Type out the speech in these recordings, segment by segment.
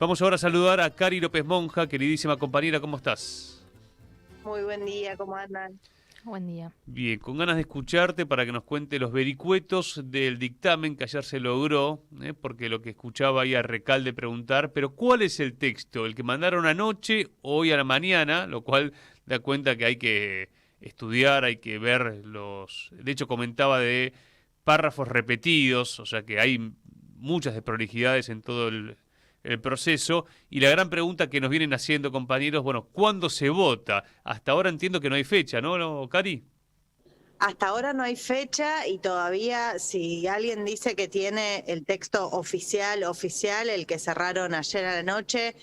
Vamos ahora a saludar a Cari López Monja, queridísima compañera, ¿cómo estás? Muy buen día, ¿cómo andan? Buen día. Bien, con ganas de escucharte para que nos cuente los vericuetos del dictamen que ayer se logró, porque lo que escuchaba ahí a Recalde preguntar, pero ¿cuál es el texto? ¿El que mandaron anoche o hoy a la mañana? Lo cual da cuenta que hay que estudiar, hay que ver los... De hecho comentaba de párrafos repetidos, o sea que hay muchas desprolijidades en todo el proceso. Y la gran pregunta que nos vienen haciendo, compañeros, bueno, ¿cuándo se vota? Hasta ahora entiendo que no hay fecha, ¿no, Cari? Hasta ahora no hay fecha y todavía si alguien dice que tiene el texto oficial, el que cerraron ayer a la noche,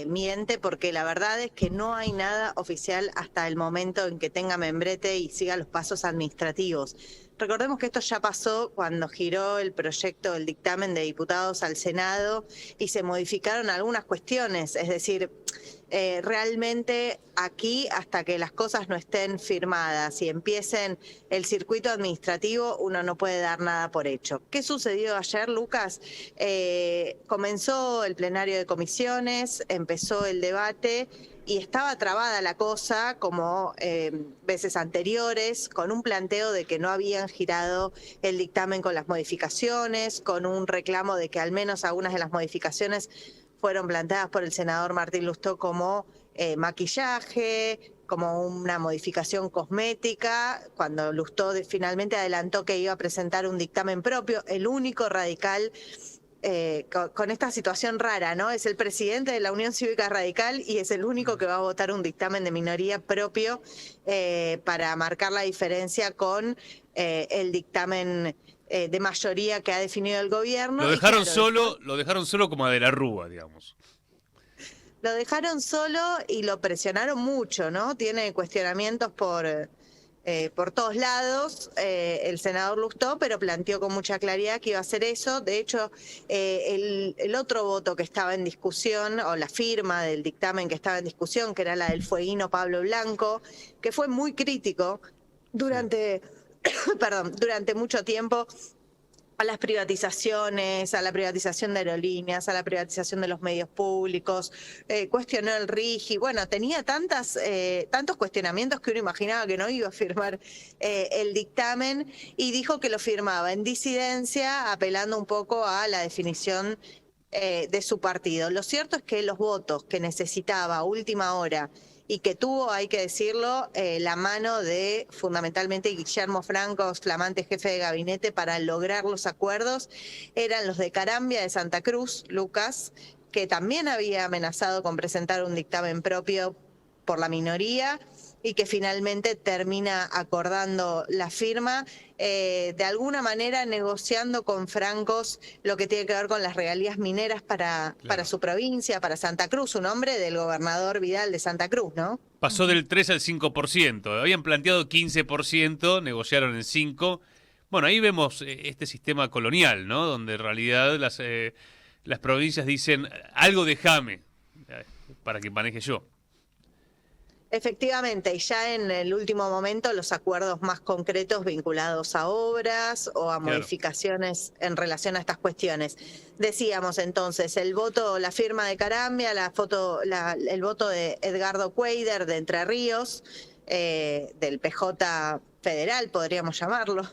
miente, porque la verdad es que no hay nada oficial hasta el momento en que tenga membrete y siga los pasos administrativos. Recordemos que esto ya pasó cuando giró el proyecto, el dictamen de diputados al Senado y se modificaron algunas cuestiones, es decir, realmente aquí hasta que las cosas no estén firmadas y empiecen el circuito administrativo, uno no puede dar nada por hecho. ¿Qué sucedió ayer, Lucas? Comenzó el plenario de comisiones, empezó el debate y estaba trabada la cosa como veces anteriores, con un planteo de que no habían girado el dictamen con las modificaciones, con un reclamo de que al menos algunas de las modificaciones fueron planteadas por el senador Martín Lustó como maquillaje, como una modificación cosmética, cuando Lustó finalmente adelantó que iba a presentar un dictamen propio, el único radical con esta situación rara, ¿no? Es el presidente de la Unión Cívica Radical y es el único que va a votar un dictamen de minoría propio para marcar la diferencia con el dictamen de mayoría que ha definido el gobierno. Lo dejaron y claro, solo, lo dejaron solo como a De la Rúa, digamos. lo dejaron solo y lo presionaron mucho, ¿no? Tiene cuestionamientos por todos lados, el senador Lustó, pero planteó con mucha claridad que iba a hacer eso. De hecho, el otro voto que estaba en discusión, o la firma del dictamen que estaba en discusión, que era la del fueguino Pablo Blanco, que fue muy crítico durante, durante mucho tiempo a las privatizaciones, a la privatización de aerolíneas, a la privatización de los medios públicos, cuestionó el RIGI, bueno, tenía tantos cuestionamientos que uno imaginaba que no iba a firmar el dictamen y dijo que lo firmaba en disidencia, apelando un poco a la definición de su partido. Lo cierto es que los votos que necesitaba a última hora y que tuvo, hay que decirlo, la mano de fundamentalmente Guillermo Franco, flamante jefe de gabinete, para lograr los acuerdos, eran los de Carambia de Santa Cruz, Lucas, que también había amenazado con presentar un dictamen propio por la minoría y que finalmente termina acordando la firma, de alguna manera negociando con francos lo que tiene que ver con las regalías mineras para su provincia, para Santa Cruz, un hombre del gobernador Vidal de Santa Cruz, ¿no? Pasó del 3 al 5%. Habían planteado 15%, negociaron en 5%. Bueno, ahí vemos este sistema colonial, ¿no? Donde en realidad las provincias dicen, algo déjame para que maneje yo. Efectivamente, y ya en el último momento los acuerdos más concretos vinculados a obras o a modificaciones en relación a estas cuestiones. Decíamos entonces, el voto, la firma de Carambia, el voto de Edgardo Cuéllar de Entre Ríos, del PJ federal, podríamos llamarlo,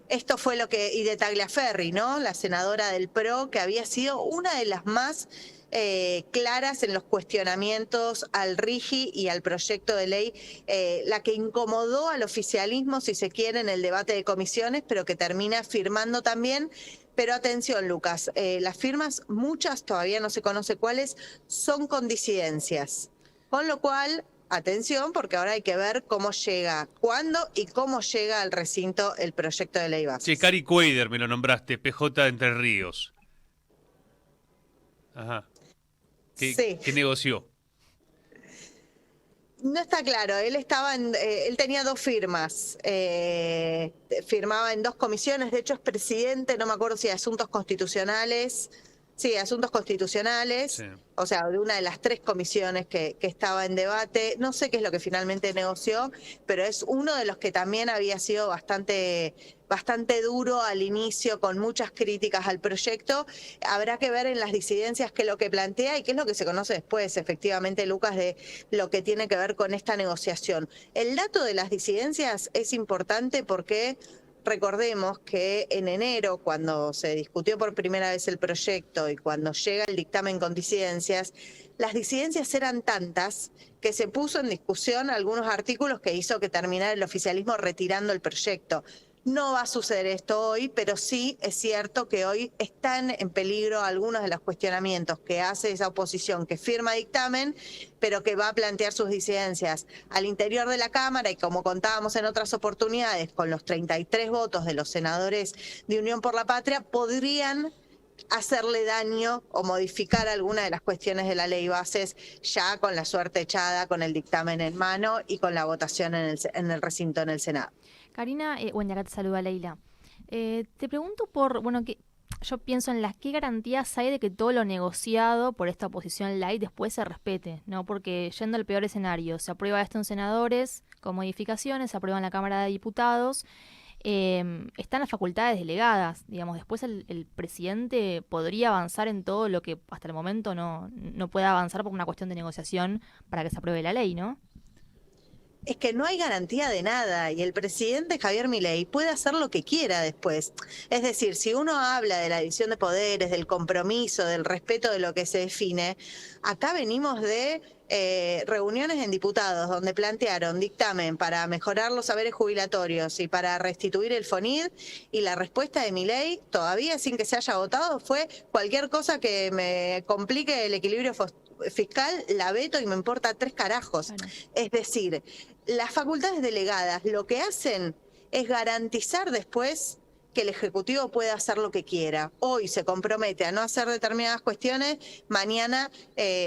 esto fue lo que, y de Tagliaferri, ¿no? La senadora del PRO, que había sido una de las más claras en los cuestionamientos al RIGI y al proyecto de ley, la que incomodó al oficialismo, si se quiere, en el debate de comisiones, pero que termina firmando también. Pero atención, Lucas, las firmas, muchas, todavía no se conoce cuáles, son con disidencias. Con lo cual, atención, porque ahora hay que ver cómo llega, cuándo y cómo llega al recinto el proyecto de ley base. Che, Cari Cuéllar me lo nombraste, PJ de Entre Ríos. Ajá. ¿Qué negoció? No está claro, él tenía dos firmas, firmaba en dos comisiones, de hecho es presidente, no me acuerdo si de Asuntos Constitucionales Sí, asuntos constitucionales, Sí. o sea, de una de las 3 comisiones que estaba en debate. No sé qué es lo que finalmente negoció, pero es uno de los que también había sido bastante duro al inicio, con muchas críticas al proyecto. Habrá que ver en las disidencias qué es lo que plantea y qué es lo que se conoce después, efectivamente, Lucas, de lo que tiene que ver con esta negociación. El dato de las disidencias es importante porque recordemos que en enero, cuando se discutió por primera vez el proyecto y cuando llega el dictamen con disidencias, las disidencias eran tantas que se puso en discusión algunos artículos que hizo que terminara el oficialismo retirando el proyecto. No va a suceder esto hoy, pero sí es cierto que hoy están en peligro algunos de los cuestionamientos que hace esa oposición que firma dictamen, pero que va a plantear sus disidencias al interior de la Cámara, y como contábamos en otras oportunidades, con los 33 votos de los senadores de Unión por la Patria, podrían hacerle daño o modificar alguna de las cuestiones de la ley bases, ya con la suerte echada, con el dictamen en mano y con la votación en el recinto en el Senado. Karina, buen día, acá te saluda Leila. Te pregunto que yo pienso en qué garantías hay de que todo lo negociado por esta oposición light después se respete, ¿no? Porque yendo al peor escenario, se aprueba esto en senadores con modificaciones, se aprueba en la Cámara de Diputados, están las facultades delegadas, digamos, después el presidente podría avanzar en todo lo que hasta el momento no puede avanzar por una cuestión de negociación para que se apruebe la ley, ¿no? Es que no hay garantía de nada y el presidente Javier Milei puede hacer lo que quiera después. Es decir, si uno habla de la división de poderes, del compromiso, del respeto de lo que se define, acá venimos de reuniones en diputados donde plantearon dictamen para mejorar los saberes jubilatorios y para restituir el FONID, y la respuesta de Milei, todavía sin que se haya votado, fue: cualquier cosa que me complique el equilibrio fiscal la veto y me importa 3 carajos. Claro. Es decir, las facultades delegadas lo que hacen es garantizar después que el Ejecutivo puede hacer lo que quiera. Hoy se compromete a no hacer determinadas cuestiones, mañana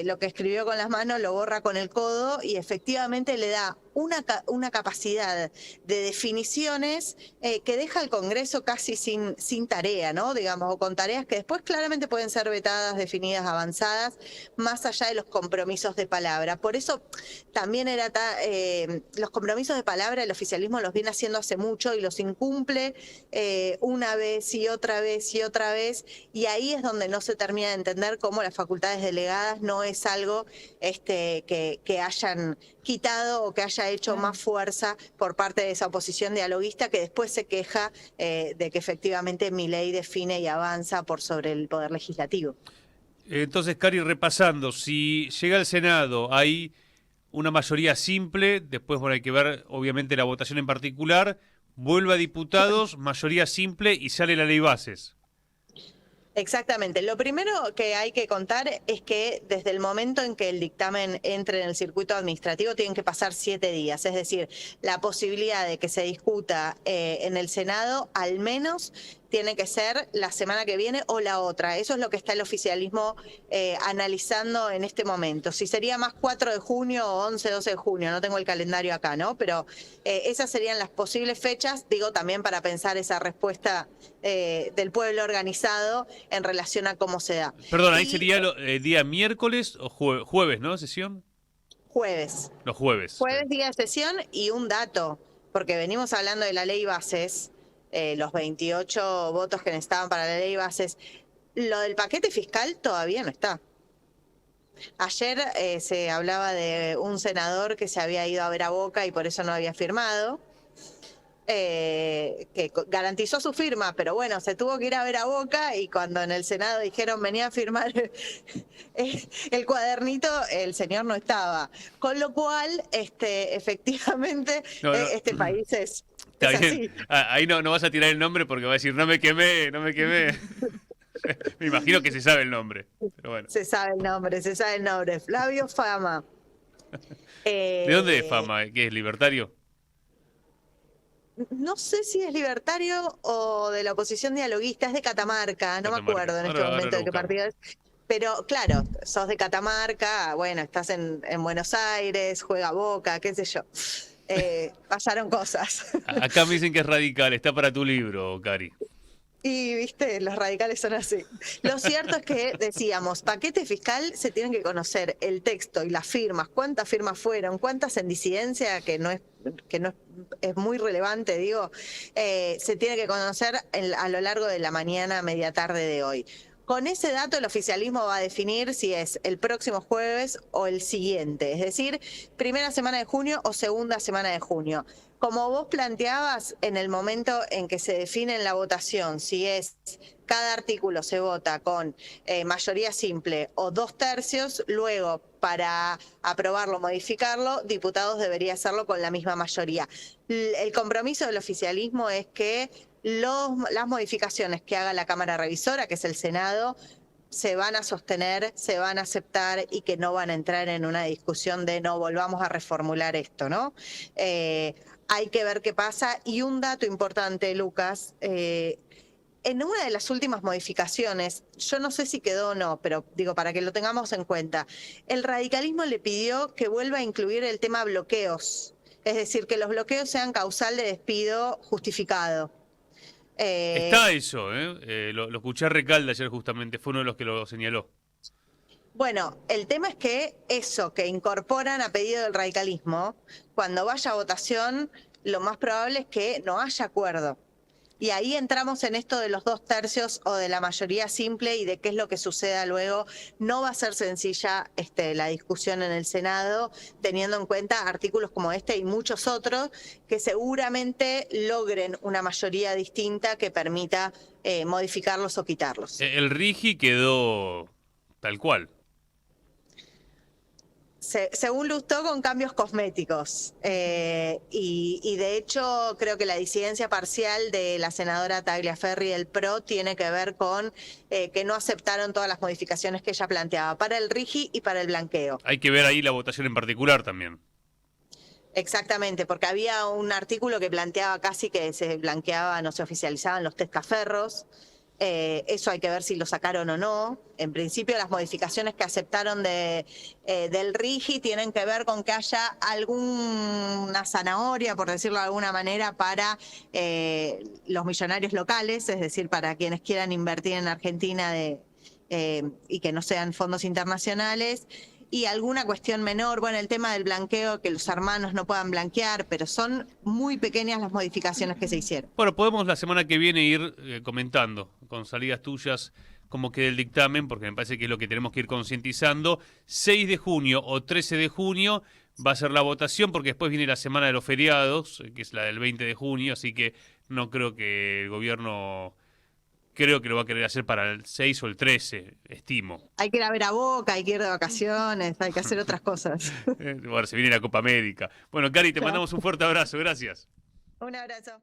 lo que escribió con las manos lo borra con el codo, y efectivamente le da una capacidad de definiciones que deja al Congreso casi sin tarea, ¿no? Digamos, o con tareas que después claramente pueden ser vetadas, definidas, avanzadas, más allá de los compromisos de palabra. Por eso también los compromisos de palabra el oficialismo los viene haciendo hace mucho y los incumple una vez y otra vez y otra vez, y ahí es donde no se termina de entender cómo las facultades delegadas no es algo que hayan quitado o que haya hecho más fuerza por parte de esa oposición dialoguista, que después se queja de que efectivamente Milei define y avanza por sobre el poder legislativo. Entonces, Cari, repasando, si llega al Senado, hay una mayoría simple, después hay que ver obviamente la votación en particular, vuelve a diputados, mayoría simple y sale la ley bases. Exactamente. Lo primero que hay que contar es que desde el momento en que el dictamen entre en el circuito administrativo tienen que pasar 7 días. Es decir, la posibilidad de que se discuta en el Senado al menos tiene que ser la semana que viene o la otra. Eso es lo que está el oficialismo analizando en este momento. Si sería más 4 de junio o 11, 12 de junio, no tengo el calendario acá, ¿no? Pero esas serían las posibles fechas, digo, también para pensar esa respuesta del pueblo organizado en relación a cómo se da. Perdón, ahí sería día miércoles o jueves, ¿no? ¿Sesión? Jueves. Los jueves. Jueves, día de sesión. Y un dato, porque venimos hablando de la ley bases, los 28 votos que necesitaban para la ley bases, lo del paquete fiscal todavía no está. Ayer se hablaba de un senador que se había ido a ver a Boca y por eso no había firmado, que garantizó su firma, pero bueno, se tuvo que ir a ver a Boca, y cuando en el Senado dijeron venía a firmar el cuadernito, el señor no estaba. Con lo cual, efectivamente, este país es Está bien. así. Ahí no vas a tirar el nombre porque va a decir, no me quemé. Me imagino que se sabe el nombre, pero bueno. Se sabe el nombre. Flavio Fama. ¿De dónde es Fama? ¿Qué es, libertario? No sé si es libertario o de la oposición dialoguista, es de Catamarca, no me acuerdo en este momento de qué partido es. Pero claro, sos de Catamarca, bueno, estás en Buenos Aires, juega Boca, qué sé yo. Pasaron cosas. Acá me dicen que es radical, está para tu libro, Cari. Y, viste, los radicales son así. Lo cierto es que, decíamos, paquete fiscal, se tienen que conocer el texto y las firmas, cuántas firmas fueron, cuántas en disidencia, que no es muy relevante, digo, se tiene que conocer a lo largo de la mañana, media tarde de hoy. Con ese dato el oficialismo va a definir si es el próximo jueves o el siguiente, es decir, primera semana de junio o segunda semana de junio. Como vos planteabas, en el momento en que se define la votación, si es cada artículo se vota con mayoría simple o 2/3, luego para aprobarlo, modificarlo, diputados debería hacerlo con la misma mayoría. El compromiso del oficialismo es que las modificaciones que haga la Cámara Revisora, que es el Senado, se van a sostener, se van a aceptar y que no van a entrar en una discusión de no volvamos a reformular esto, ¿no? Hay que ver qué pasa. Y un dato importante, Lucas, en una de las últimas modificaciones, yo no sé si quedó o no, pero digo, para que lo tengamos en cuenta, el radicalismo le pidió que vuelva a incluir el tema bloqueos, es decir, que los bloqueos sean causal de despido justificado. Está eso, ¿eh? Lo escuché a Recalde ayer justamente, fue uno de los que lo señaló. Bueno, el tema es que eso que incorporan a pedido del radicalismo, cuando vaya a votación, lo más probable es que no haya acuerdo. Y ahí entramos en esto de los 2/3 o de la mayoría simple y de qué es lo que suceda luego. No va a ser sencilla la discusión en el Senado, teniendo en cuenta artículos como este y muchos otros que seguramente logren una mayoría distinta que permita modificarlos o quitarlos. El RIGI quedó tal cual. Según Lustó, con cambios cosméticos. Y de hecho, creo que la disidencia parcial de la senadora Tagliaferri del PRO tiene que ver con que no aceptaron todas las modificaciones que ella planteaba para el RIGI y para el blanqueo. Hay que ver ahí la votación en particular también. Exactamente, porque había un artículo que planteaba casi que se blanqueaban, no se oficializaban los testaferros. Eso hay que ver si lo sacaron o no. En principio, las modificaciones que aceptaron del RIGI tienen que ver con que haya alguna zanahoria, por decirlo de alguna manera, para los millonarios locales, es decir, para quienes quieran invertir en Argentina y que no sean fondos internacionales. Y alguna cuestión menor, bueno, el tema del blanqueo, que los hermanos no puedan blanquear, pero son muy pequeñas las modificaciones que se hicieron. Bueno, podemos la semana que viene ir comentando con salidas tuyas cómo queda el dictamen, porque me parece que es lo que tenemos que ir concientizando. 6 de junio o 13 de junio va a ser la votación, porque después viene la semana de los feriados, que es la del 20 de junio, así que no creo que el gobierno... Creo que lo va a querer hacer para el 6 o el 13, estimo. Hay que ir a ver a Boca, hay que ir de vacaciones, hay que hacer otras cosas. Bueno, se viene la Copa América. Bueno, Cari, te mandamos un fuerte abrazo, gracias. Un abrazo.